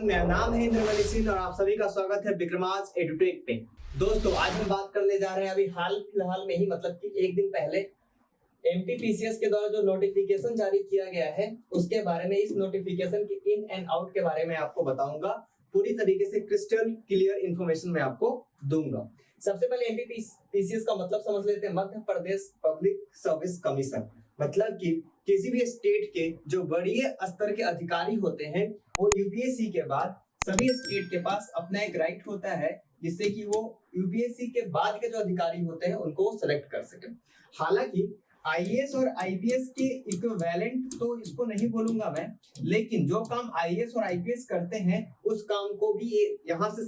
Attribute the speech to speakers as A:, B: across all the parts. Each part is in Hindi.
A: एवरीवन, मेरा नाम है इंद्रमणि सिंह और आप सभी का स्वागत है विक्रमास एडुटेक पे। दोस्तों, आज हम बात करने जा रहे हैं अभी हाल फिलहाल में ही, मतलब कि एक दिन पहले एमपीपीसीएस के द्वारा जो नोटिफिकेशन जारी किया गया है उसके बारे में, इस नोटिफिकेशन के इन एंड आउट के बारे में आपको बताऊंगा। पूरी तरीके से क्रिस्टल क्लियर इंफॉर्मेशन मैं आपको दूंगा। सबसे पहले एमपीपीसीएस का मतलब समझ लेते हैं। Madhya Pradesh public service commission, मतलब कि किसी भी स्टेट के जो वरीय स्तर के अधिकारी होते हैं वो यूपीएससी के बाद सभी स्टेट के पास अपना एक राइट होता है जिससे कि वो यूपीएससी के बाद के जो अधिकारी होते हैं उनको सेलेक्ट कर सके। हालांकि आईएएस और आईपीएस के इक्विवेलेंट तो इसको नहीं बोलूंगा मैं, लेकिन जो काम आईएएस और आईपीएस करते हैं उस काम को भी यहाँ से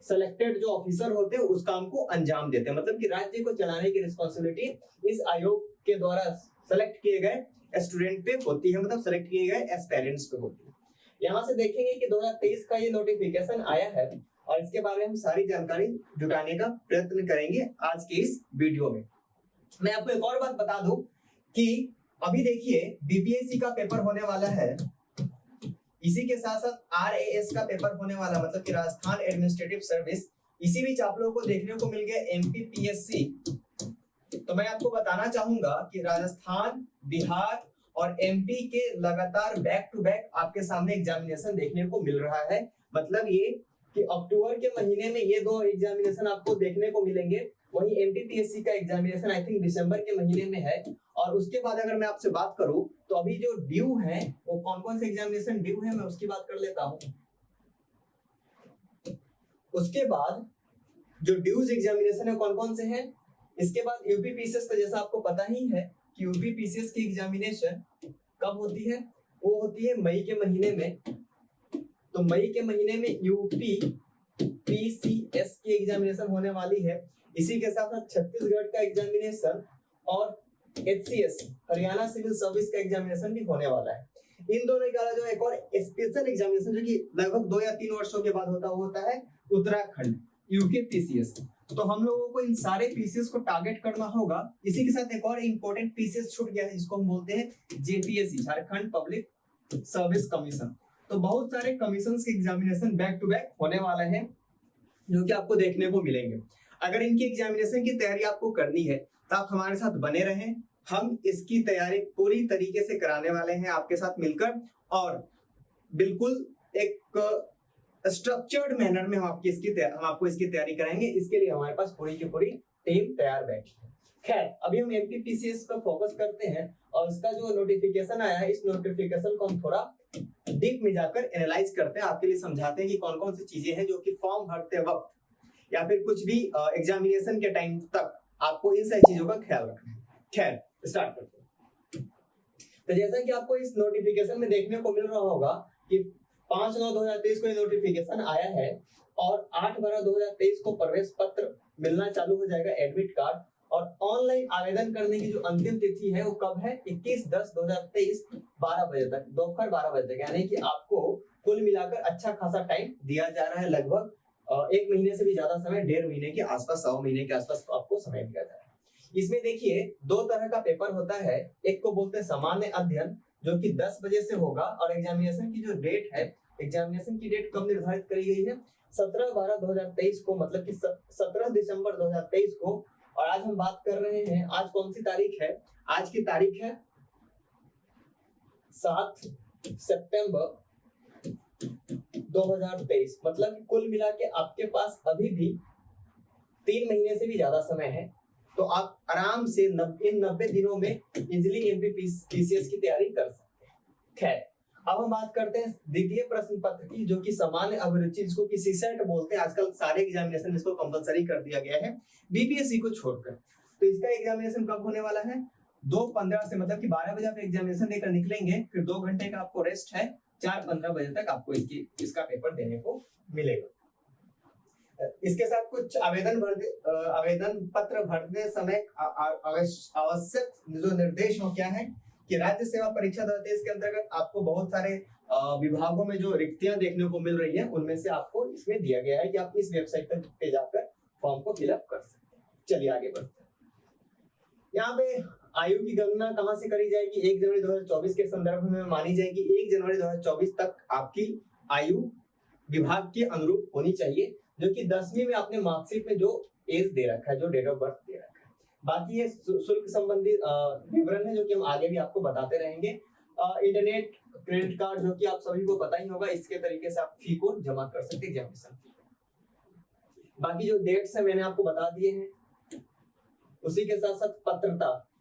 A: सेलेक्टेड जो ऑफिसर होते हैं उस काम को अंजाम देते हैं। मतलब कि राज्य को चलाने की रिस्पॉन्सिबिलिटी इस आयोग के द्वारा सेलेक्ट किए गए स्टूडेंट पे होती है, मतलब सेलेक्ट किए गए एस्पायरेंट्स पे होती है। यहाँ से देखेंगे कि 2023 का ये नोटिफिकेशन आया है और इसके बारे में हम सारी जानकारी जुटाने का प्रयत्न करेंगे आज के इस वीडियो में। मैं आपको एक और बात बता दूं कि अभी देखिए बीपीएससी का पेपर होने वाला है, इसी के साथ साथ आरएएस का पेपर होने वाला, मतलब कि राजस्थान एडमिनिस्ट्रेटिव सर्विस, इसी बीच आप लोगों को देखने को मिल गया एमपीपीएससी। तो मैं आपको बताना चाहूंगा कि राजस्थान, बिहार और एमपी के लगातार बैक टू बैक आपके सामने एग्जामिनेशन देखने को मिल रहा है। मतलब ये कि अक्टूबर के महीने में ये दो एग्जामिनेशन आपको देखने को मिलेंगे। वही एमपीपीएससी का एग्जामिनेशन आई थिंक दिसंबर के महीने में है। और उसके बाद अगर मैं आपसे बात करूं तो अभी जो ड्यू है वो कौन कौन से एग्जामिनेशन ड्यू है मैं उसकी बात कर लेता हूं। उसके बाद जो ड्यूज एग्जामिनेशन है कौन कौन से हैं। इसके बाद यूपीपीसीएस का जैसा आपको पता ही है कि यूपीपीसीएस की एग्जामिनेशन कब होती है, वो होती है मई के महीने में। तो मई के महीने में यूपीपीसीएस की एग्जामिनेशन होने वाली है। इसी के साथ साथ छत्तीसगढ़ का एग्जामिनेशन और एचसीएस हरियाणा सिविल सर्विस का एग्जामिनेशन भी होने वाला है। इन दोनों के अलावा जो एक और स्पेशल एग्जामिनेशन जो कि लगभग 2 या 3 वर्षों के बाद होता है उत्तराखंड यूकेपीसीएस। तो हम लोगों को इन सारे पीसीएस को टारगेट करना होगा। इसी के साथ एक और इम्पोर्टेंट पीसीएस छूट गया है जिसको हम बोलते हैं JPSC, Jharkhand public service commission. तो बहुत सारे कमीशन के एग्जामिनेशन बैक टू बैक होने वाले हैं जो कि आपको देखने को मिलेंगे। अगर इनकी एग्जामिनेशन की तैयारी आपको करनी है तो आप हमारे साथ बने रहें। हम इसकी तैयारी पूरी तरीके से कराने वाले हैं आपके साथ मिलकर, और बिल्कुल एक स्ट्रक्चर्ड मैनर में हम आपको इसकी तैयारी कराएंगे। इसके लिए हमारे पास पूरी की पूरी टीम तैयार बैठी है। खैर, अभी हम एमपीपीसीएस पर फोकस करते हैं और इसका जो नोटिफिकेशन आया है इस नोटिफिकेशन को हम थोड़ा डीप में जाकर एनालाइज करते हैं, आपके लिए समझाते हैं कि कौन कौन सी चीजें हैं जो कि फॉर्म भरते वक्त या फिर कुछ भी एग्जामिनेशन के टाइम तक आपको इन सारी चीजों का ख्याल रखना है। खैर, स्टार्ट करते हैं। तो जैसा कि आपको इस नोटिफिकेशन में देखने को मिल रहा होगा कि 5/9/2023 को ये नोटिफिकेशन आया है और 8/12/2023 को प्रवेश पत्र मिलना चालू हो जाएगा, एडमिट कार्ड। और ऑनलाइन आवेदन करने की जो अंतिम तिथि है वो कब है, 21/10/2023 12 बजे तक, दोपहर 12 बजे तक। यानी कि आपको कुल मिलाकर अच्छा खासा टाइम दिया जा रहा है, लगभग 1 महीने से भी ज्यादा समय, 1.5 महीने के आसपास, 100 महीने के आसपास आपको समय दिया जा रहा है। इसमें देखिए 2 तरह का पेपर होता है। एक को बोलते हैं सामान्य अध्ययन जो कि 10 बजे से होगा, और एग्जामिनेशन की जो डेट है, एग्जामिनेशन की डेट कब निर्धारित करी गई है, 17/12/2023 को, मतलब कि 17 दिसंबर 2023 को। और आज हम बात कर रहे हैं, आज कौन सी तारीख है, आज की तारीख है 7 सितंबर 2023। मतलब कुल मिला के आपके पास अभी भी 3 महीने से भी ज्यादा समय है। तो आप आराम से इन 90 दिनों में इजिली एमपीपीसीएस की तैयारी कर सकते हैं। खैर, अब हम बात करते हैं द्वितीय प्रश्न पत्र की, जो कि सामान्य अभिरुचि, जिसको कि सीसेट बोलते हैं। आजकल सारे एग्जामिनेशन इसको कंपलसरी कर दिया गया है बीपीएससी को छोड़कर। तो इसका एग्जामिनेशन कब होने वाला है, 2:15 से, मतलब कि 12 बजे आप एग्जामिनेशन देकर निकलेंगे, फिर 2 घंटे का आपको रेस्ट है, 4:15 बजे तक आपको इसका पेपर देने को मिलेगा। इसके साथ कुछ आवेदन पत्र भरते समय आवश्यक जो निर्देश हो क्या है कि राज्य सेवा परीक्षा 2023 के अंतर्गत आपको बहुत सारे विभागों में जो रिक्तियां देखने को मिल रही है उनमें से आपको इसमें दिया गया है कि आप इस वेबसाइट पे जाकर फॉर्म को फिलअप कर सकते हैं। चलिए आगे बढ़ते हैं। यहाँ पे आयु की गणना कहाँ से करी जाएगी, 1 जनवरी 2024 के संदर्भ में मानी जाएगी। 1 जनवरी 2024 तक आपकी आयु विभाग के अनुरूप होनी चाहिए, जो कि 10वीं में आपने मार्कशीट में जो एज दे रखा है, जो डेट ऑफ बर्थ दे रखा है। बाकी ये शुल्क संबंधी विवरण है जो कि हम आगे भी आपको बताते रहेंगे। इंटरनेट क्रेडिट कार्ड जो कि आप सभी को पता ही होगा, इसके तरीके से आप फी को जमा कर सकते हैं, एग्जामिनेशन फी। बाकी जो डेट्स है मैंने आपको बता दिए हैं। उसी के साथ साथ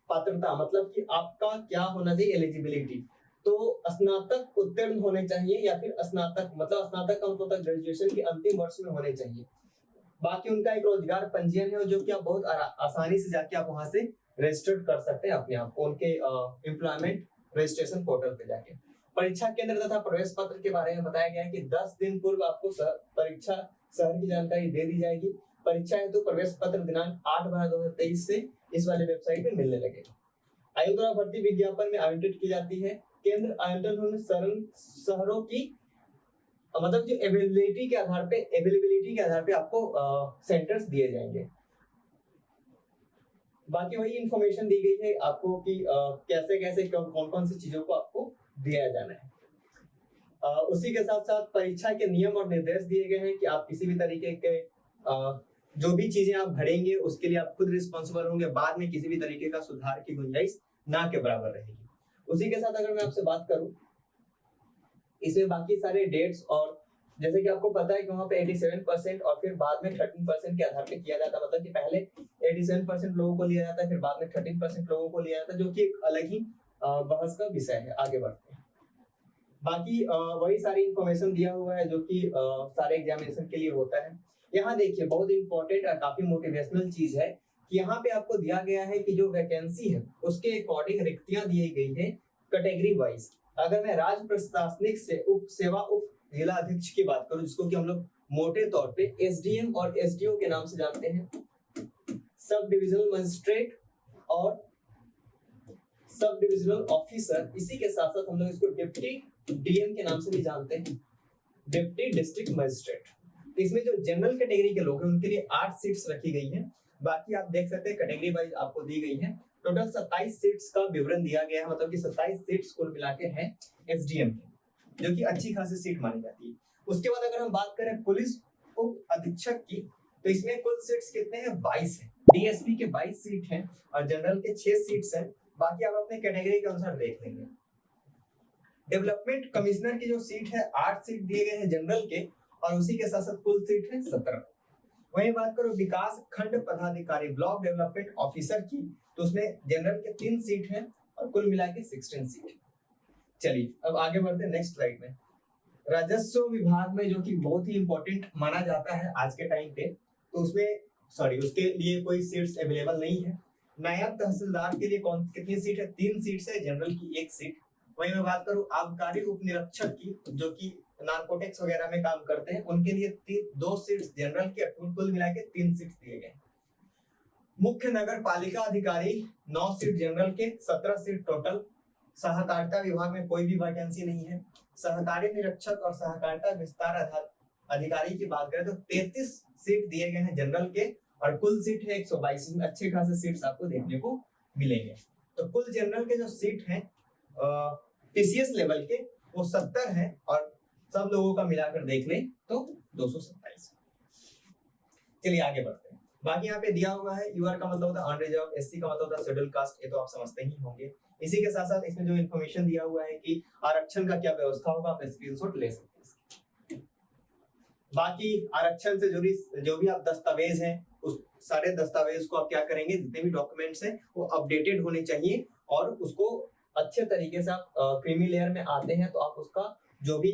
A: पात्रता मतलब कि आपका क्या होना चाहिए, एलिजिबिलिटी। तो स्नातक उत्तीर्ण होने चाहिए या फिर स्नातक मतलब स्नातक का मतलब ग्रेजुएशन के अंतिम वर्ष में होने चाहिए। बाकी उनका एक रोजगार पंजीयन है जो कि आप बहुत आसानी से जाके आप वहां से रजिस्टर कर सकते हैं अपने आप को उनके एम्प्लॉयमेंट रजिस्ट्रेशन पोर्टल पे जाके। परीक्षा केंद्र तथा प्रवेश पत्र के बारे में बताया गया है कि 10 दिन पूर्व आपको परीक्षा शहर की जानकारी दे दी जाएगी। परीक्षा हेतु प्रवेश पत्र दिनांक 8/12/2023 से इस वाले वेबसाइट पे मिलने लगेगा। आयोग द्वारा भर्ती विज्ञापन में आवंटित की जाती है। केंद्र आवंटन होने शहरों की मतलब जो अवेलेबिलिटी के आधार पे आपको सेंटर्स दिए जाएंगे। बाकी वही इंफॉर्मेशन दी गई है आपको कि कैसे कैसे कौन कौन सी चीजों को आपको दिया जाना है। उसी के साथ साथ परीक्षा के नियम और निर्देश दिए गए हैं कि आप किसी भी तरीके के जो भी चीजें आप भरेंगे उसके लिए आप खुद रिस्पॉन्सिबल होंगे, बाद में किसी भी तरीके का सुधार की गुंजाइश ना के बराबर रहेगी। उसी के साथ अगर मैं आपसे बात करूं इसमें बाकी सारे डेट्स और जैसे कि आपको पता है कि वहां पे 87% और फिर बाद में 13% के आधार पे किया जाता है, मतलब कि पहले 87% लोगों को लिया जाता है, फिर बाद में 13% लोगों को लिया जाता है, जो कि एक अलग ही बहस का विषय है। आगे बढ़ते हैं। बाकी वही सारी इंफॉर्मेशन दिया हुआ है जो कि सारे एग्जामिनेशन के लिए होता है। यहाँ देखिए बहुत इंपॉर्टेंट और काफी मोटिवेशनल चीज है कि यहाँ पे आपको दिया गया है कि जो वैकेंसी है उसके अकॉर्डिंग रिक्तियां दी गई है कैटेगरी वाइज। अगर मैं राज्य प्रशासनिक से उप जिला अध्यक्ष की बात करूं, जिसको कि हम लोग मोटे तौर पे एसडीएम और एसडीओ के नाम से जानते हैं, सब डिविजनल मजिस्ट्रेट और सब डिविजनल ऑफिसर, इसी के साथ साथ हम लोग इसको डिप्टी डीएम के नाम से भी जानते हैं, डिप्टी डिस्ट्रिक्ट मजिस्ट्रेट। इसमें जो जनरल कैटेगरी के लोग हैं उनके लिए 8 सीट्स रखी गई हैं। बाकी आप देख सकते हैं कैटेगरी वाइज आपको दी गई है। टोटल 27 सीट्स का विवरण दिया गया है, मतलब कि 27 सीट्स कुल मिला के हैं एसडीएम की, जो कि अच्छी खासी सीट मानी जाती है। उसके बाद अगर हम बात करें पुलिस उप अधीक्षक की, तो इसमें कुल सीट्स कितने हैं, 22 हैं। डीएसपी के 22 सीट हैं और जनरल के 6 सीट्स हैं। बाकी आप अपने कैटेगरी के अनुसार देख लेंगे। डेवलपमेंट कमिश्नर की जो सीट है 8 सीट दिए गए हैं जनरल के, और उसी के साथ साथ कुल सीट है 17। वहीं बात करो विकास खंड पदाधिकारी ब्लॉक डेवलपमेंट ऑफिसर की, तो उसमें जनरल के 3 सीट हैं और कुल मिला के 16 सीट। चलिए अब आगे बढ़ते हैं नेक्स्ट स्लाइड में। राजस्व विभाग में जो कि बहुत ही इंपॉर्टेंट माना जाता है आज के टाइम पे, तो उसके लिए कोई सीट्स अवेलेबल नहीं है। नायब तहसीलदार के लिए कितनी सीट है, 3 सीट्स है, जनरल की 1 सीट। वहीं मैं बात करूं आबकारी उप निरीक्षक की, जो कि नारकोटिक्स वगैरह में काम करते हैं, उनके लिए 2 सीट्स जनरल के, कुल मिला के 3 सीट्स दिए गए। मुख्य नगर पालिका अधिकारी 9 सीट जनरल के, 17 सीट टोटल। सहकारिता विभाग में कोई भी वैकेंसी नहीं है। सहकारी निरीक्षक और सहकारिता विस्तार अधिकारी की बात करें तो 33 सीट दिए गए हैं जनरल के और कुल सीट है 122। में अच्छे खासे सीट्स आपको देखने को मिलेंगे। तो कुल जनरल के जो सीट हैं पीसीएस लेवल के वो 70 हैं और सब लोगों का मिलाकर देख लें तो 227। चलिए आगे बढ़ते हैं। बाकी यहाँ पे दिया हुआ है यूआर का मतलब होता है अनरिजर्व, एससी का मतलब होता है शेड्यूल कास्ट, ये तो आप समझते ही होंगे। इसी के साथ साथ इसमें जो इन्फॉर्मेशन दिया हुआ है कि आरक्षण का क्या व्यवस्था होगा, आप स्क्रीनशॉट ले सकते हैं। बाकी आरक्षण से जुड़ी जो भी आप दस्तावेज हैं उस सारे दस्तावेज को आप क्या करेंगे, जितने भी डॉक्यूमेंट्स हैं वो अपडेटेड होने चाहिए और उसको अच्छे तरीके से आप क्रीमी लेयर में आते हैं तो आप उसका जो भी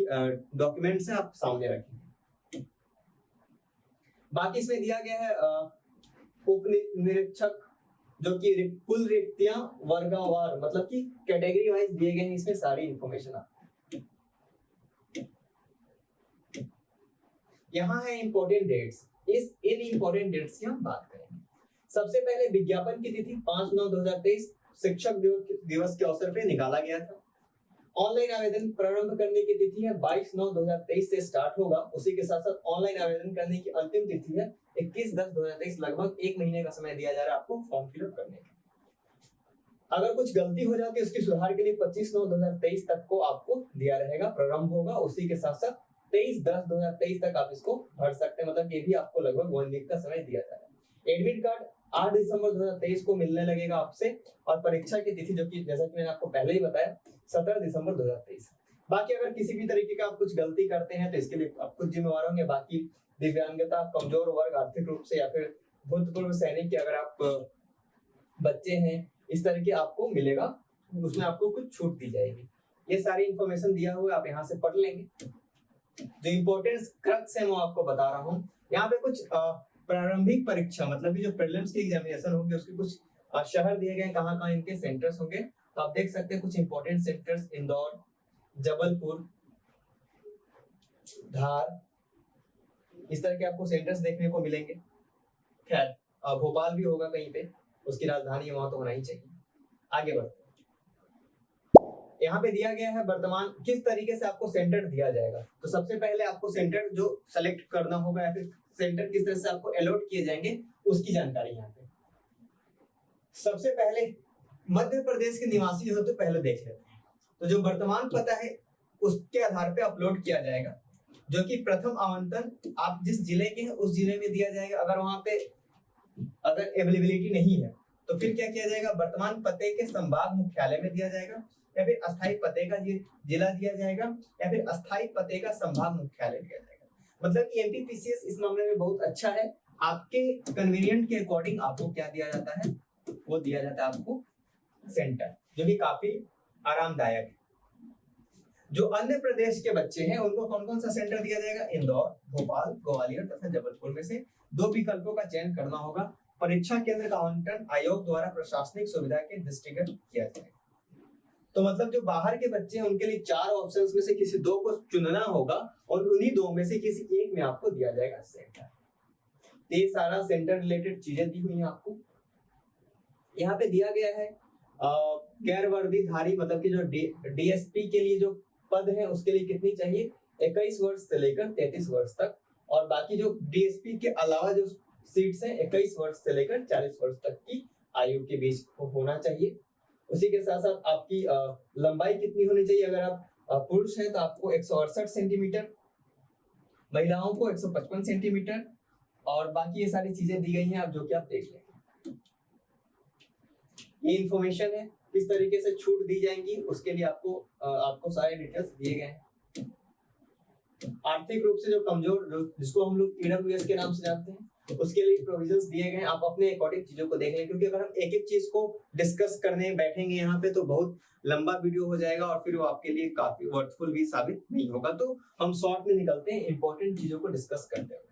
A: डॉक्यूमेंट्स हैं आप सामने रखें। बाकी इसमें दिया गया है उप निरीक्षक, जो कि कुल रिक्तियां वर्गवार मतलब कि कैटेगरी वाइज दिए गए हैं, इसमें सारी इंफॉर्मेशन आपको। यहाँ है इंपॉर्टेंट डेट्स। इन इंपॉर्टेंट डेट्स की हम बात करेंगे। सबसे पहले विज्ञापन की तिथि 5/9/2023 शिक्षक दिवस के अवसर पर निकाला गया था। ऑनलाइन आवेदन प्रारंभ करने की तिथि है 22/9/2023 से स्टार्ट होगा। उसी के साथ साथ ऑनलाइन आवेदन करने की अंतिम तिथि है 21/10/2023। लगभग 1 महीने का समय दिया जा रहा है आपको फॉर्म फिलअप करने का। अगर कुछ गलती हो जाती है उसकी सुधार के लिए 25/9/2023 तक को आपको दिया रहेगा, प्रारंभ होगा। उसी के साथ साथ 23/10/2023 तक आप इसको भर सकते हैं, मतलब ये भी आपको लगभग 1 वीक का समय दिया जा रहा है। एडमिट कार्ड 8 दिसंबर 2023 को मिलने लगेगा आपसे, और परीक्षा की तिथि जो कि जैसा कि मैंने आपको पहले ही बताया 17 दिसंबर 2023। बाकी अगर किसी भी तरीके का आप कुछ गलती करते हैं तो इसके लिए आप खुद जिम्मेवार होंगे। बाकी दिव्यांगता, कमजोर वर्ग आर्थिक रूप से, या फिर भूतपूर्व सैनिक के अगर आप बच्चे हैं, इस तरह के आपको मिलेगा, उसमें आपको कुछ छूट दी जाएगी। ये सारी इंफॉर्मेशन दिया हुआ है, आप यहाँ से पढ़ लेंगे। जो इम्पोर्टेंस क्रक्स है वो आपको बता रहा हूँ। यहाँ पे कुछ प्रारंभिक परीक्षा मतलब कि जो प्रीलिम्स की एग्जामिनेशन होंगे उसके कुछ शहर दिए गए, कहाँ कहाँ इनके सेंटर्स होंगे। तो आप देख सकते हैं कुछ इंपॉर्टेंट सेंटर्स, इंदौर, जबलपुर, धार, इस तरह के आपको सेंटर्स देखने को मिलेंगे। खैर भोपाल भी होगा कहीं पे, उसकी राजधानी वहां तो होना ही चाहिए। आगे बढ़ते हैं। यहाँ पे दिया गया है वर्तमान किस तरीके से आपको सेंटर दिया जाएगा। तो सबसे पहले आपको सेंटर जो सेलेक्ट करना होगा या फिर सेंटर किस तरह से आपको अलॉट किए जाएंगे उसकी जानकारी यहाँ पे। सबसे पहले मध्य प्रदेश के निवासी हो तो पहले देख लेते हैं। तो जो वर्तमान पता है उसके आधार पे अपलोड किया जाएगा, जो कि प्रथम आवंटन आप जिस जिले के हैं उस जिले में दिया जाएगा। अगर वहां पे अगर अवेलेबिलिटी नहीं है तो फिर क्या किया जाएगा, वर्तमान पते के संभाग मुख्यालय में दिया जाएगा, या फिर अस्थायी पते का जिला दिया जाएगा, या फिर अस्थायी पते का संभाग मुख्यालय दिया जाएगा। मतलब कि एमपीपीसीएस इस मामले में बहुत अच्छा है। आपके कन्वीनियंट के अकॉर्डिंग आपको क्या दिया जाता है, वो दिया जाता है आपको सेंटर, जो कि काफी आरामदायक है। जो अन्य प्रदेश के बच्चे हैं उनको कौन कौन सा सेंटर दिया जाएगा, इंदौर, भोपाल, ग्वालियर तथा जबलपुर में से 2 विकल्पों का चयन करना होगा। परीक्षा केंद्र का आवंटन आयोग द्वारा प्रशासनिक सुविधा के दृष्टिगत किया जाएगा। तो मतलब जो बाहर के बच्चे हैं उनके लिए 4 ऑप्शंस में से किसी 2 को चुनना होगा, और उन्हीं 2 में से किसी एक में आपको दिया जाएगा सेंटर। ये सारा सेंटर रिलेटेड चीजें दी हुई हैं आपको। यहाँ पे दिया गया है गैर वर्दीधारी मतलब कि जो डीएसपी के लिए जो पद है उसके लिए कितनी चाहिए, 21 वर्ष से लेकर 33 वर्ष तक, और बाकी जो डीएसपी के अलावा जो सीट्स हैं 21 वर्ष से लेकर 40 वर्ष तक की आयु के बीच होना चाहिए। उसी के साथ साथ आपकी लंबाई कितनी होनी चाहिए, अगर आप पुरुष हैं तो आपको 168 सेंटीमीटर, महिलाओं को 155 सेंटीमीटर, और बाकी ये सारी चीजें दी गई हैं आप जो कि आप देख लें। ये इंफॉर्मेशन है, किस तरीके से छूट दी जाएंगी उसके लिए आपको सारे डिटेल्स दिए गए हैं। आर्थिक रूप से जो कमजोर, जिसको हम लोग ईडब्ल्यूएस के नाम से जानते हैं, उसके लिए प्रोविजंस दिए गए हैं। आप अपने अकॉर्डिंग चीजों को देख लें, क्योंकि अगर हम एक एक चीज को डिस्कस करने बैठेंगे यहाँ पे तो बहुत लंबा वीडियो हो जाएगा, और फिर वो आपके लिए काफी वर्थफुल भी साबित नहीं होगा। तो हम शॉर्ट में निकलते हैं इंपॉर्टेंट चीजों को डिस्कस करते हुए।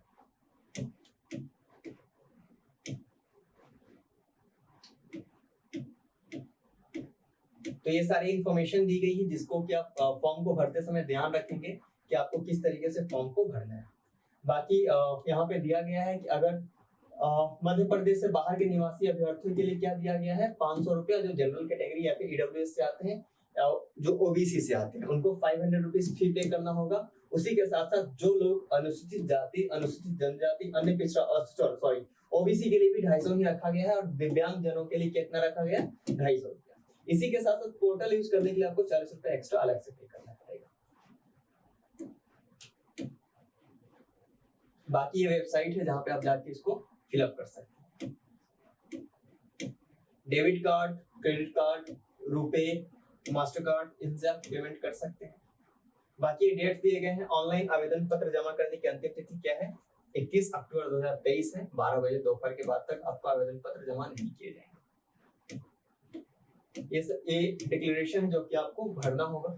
A: तो ये सारी इंफॉर्मेशन दी गई है जिसको कि आप फॉर्म को भरते समय ध्यान रखेंगे कि आपको किस तरीके से फॉर्म को भरना है। बाकी यहाँ पे दिया गया है कि अगर मध्य प्रदेश से बाहर के निवासी अभ्यर्थियों के लिए क्या दिया गया है, 500 रुपया जो जनरल कैटेगरी या फिर ईडब्ल्यूएस से आते हैं, जो ओबीसी से आते हैं उनको 500 रुपीज फी पे करना होगा। उसी के साथ साथ जो लोग अनुसूचित जाति, अनुसूचित जनजाति, अन्य पिछड़ा ओबीसी के लिए भी 250 ही रखा गया है, और दिव्यांग जनों के लिए कितना रखा गया, 250 रुपया। इसी के साथ साथ पोर्टल यूज करने के लिए आपको 40 रुपए एक्स्ट्रा अलग से पे करना पड़ेगा। बाकी ये वेबसाइट है जहां पे आप जाके इसको फिलअप कर सकते हैं। Debit card, credit card, RuPay, master card, इनसे आप पेमेंट कर सकते हैं। बाकी डेट्स दिए गए हैं। ऑनलाइन आवेदन पत्र जमा करने की अंतिम तिथि क्या है, 21 अक्टूबर 2023 है। 12 बजे दोपहर के बाद तक आपका आवेदन पत्र जमा नहीं किए जाएंगे। ये डिक्लेरेशन है जो कि आपको भरना होगा।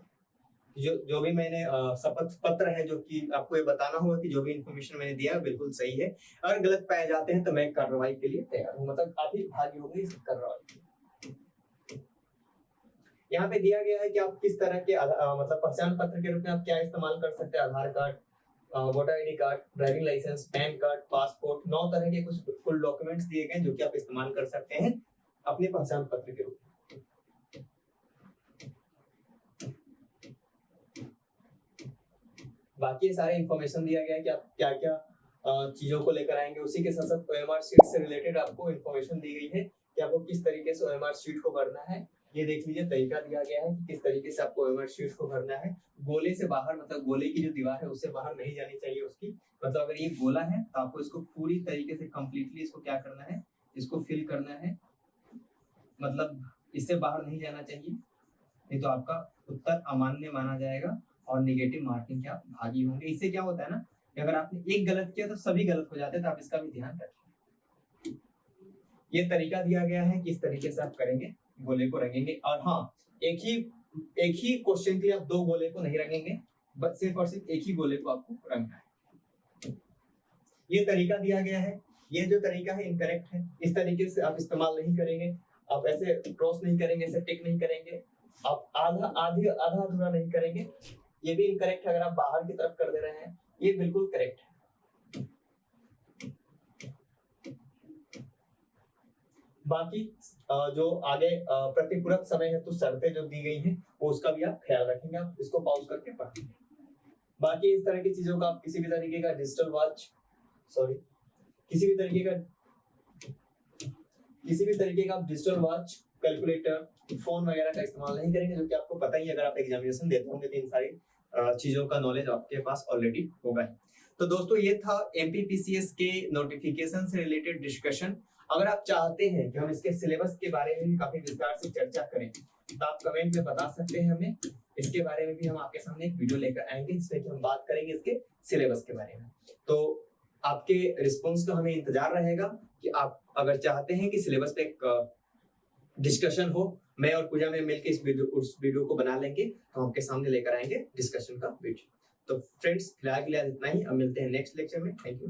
A: जो भी मैंने शपथ पत्र है जो कि आपको ये बताना होगा कि जो भी इंफॉर्मेशन मैंने दिया है बिल्कुल सही है। अगर गलत पाए जाते हैं तो मैं कार्रवाई के लिए तैयार हूँ, मतलब काफी भागी होगी इस कार्रवाई। यहाँ पे दिया गया है कि आप किस तरह के मतलब पहचान पत्र के रूप में आप क्या इस्तेमाल कर सकते हैं। Aadhaar card, voter ID card, driving licence, PAN card, passport, 9 तरह के कुछ फुल डॉक्यूमेंट्स दिए गए जो कि आप इस्तेमाल कर सकते हैं अपने पहचान पत्र के रूप में। बाकी सारे इंफॉर्मेशन दिया गया है कि आप क्या क्या चीजों को लेकर आएंगे। उसी के साथ साथ ओएमआर शीट से रिलेटेड आपको इंफॉर्मेशन दी गई है कि आपको किस तरीके से ओएमआर शीट को भरना है, ये देख लीजिए तरीका दिया गया है कि किस तरीके से आपको ओएमआर शीट को भरना है। गोले से बाहर, मतलब गोले की जो दीवार है उससे बाहर नहीं जानी चाहिए उसकी, मतलब अगर ये गोला है तो आपको इसको पूरी तरीके से कंप्लीटली इसको क्या करना है, इसको फिल करना है, मतलब इससे बाहर नहीं जाना चाहिए, नहीं तो आपका उत्तर अमान्य माना जाएगा और नेगेटिव मार्किंग के आप भागी होंगे। इससे क्या होता है ना कि अगर आपने एक गलत किया तो सभी गलत हो जाते हैं, तो आप इसका भी ध्यान रखें। ये तरीका दिया गया है कि इस तरीके से आप करेंगे, गोले को रंगेंगे। और हाँ, एक ही क्वेश्चन के लिए आप दो गोले को नहीं रंगेंगे, बस सिर्फ और सिर्फ एक ही गोले को आपको रंगना है। ये तरीका दिया गया है, ये जो तरीका है इनकरेक्ट है, इस तरीके से आप इस्तेमाल नहीं करेंगे, आप ऐसे क्रॉस नहीं करेंगे, ऐसे टिक नहीं करेंगे, आप आधा अधूरा नहीं करेंगे, ये भी इनकरेक्ट है। अगर आप बाहर की तरफ कर दे रहे हैं, ये बिल्कुल करेक्ट है। बाकी जो आगे प्रतिपूरक समय हेतु शर्तें जो दी गई हैं वो उसका भी आप ख्याल रखेंगे, आप इसको पॉज करके पढ़ेंगे। बाकी इस तरह की चीजों का आप किसी भी तरीके का डिजिटल वॉच, किसी भी तरीके का आप डिजिटल वॉच, कैलकुलेटर, फोन वगैरह का इस्तेमाल नहीं करेंगे, जो कि आपको पता ही, अगर आप एग्जामिनेशन देते होंगे तो इन सारी चीजों का नॉलेज आपके पास ऑलरेडी होगा। तो दोस्तों ये था एमपीपीसीएस के नोटिफिकेशन से रिलेटेड डिस्कशन। अगर आप चाहते हैं कि हम इसके सिलेबस के बारे में भी काफी विस्तार से चर्चा करें तो आप कमेंट में बता सकते हैं हमें, इसके बारे में भी हम आपके सामने एक वीडियो लेकर आएंगे जिसमें कि हम बात करेंगे इसके सिलेबस के बारे में। तो आपके रिस्पॉन्स का हमें इंतजार रहेगा कि आप अगर चाहते हैं कि सिलेबस पे एक डिस्कशन हो, मैं और पूजा में मिलकर उस वीडियो को बना लेंगे, तो आपके सामने लेकर आएंगे डिस्कशन का वीडियो। तो फ्रेंड्स फिलहाल के लिए इतना ही, अब मिलते हैं नेक्स्ट लेक्चर में। Thank you.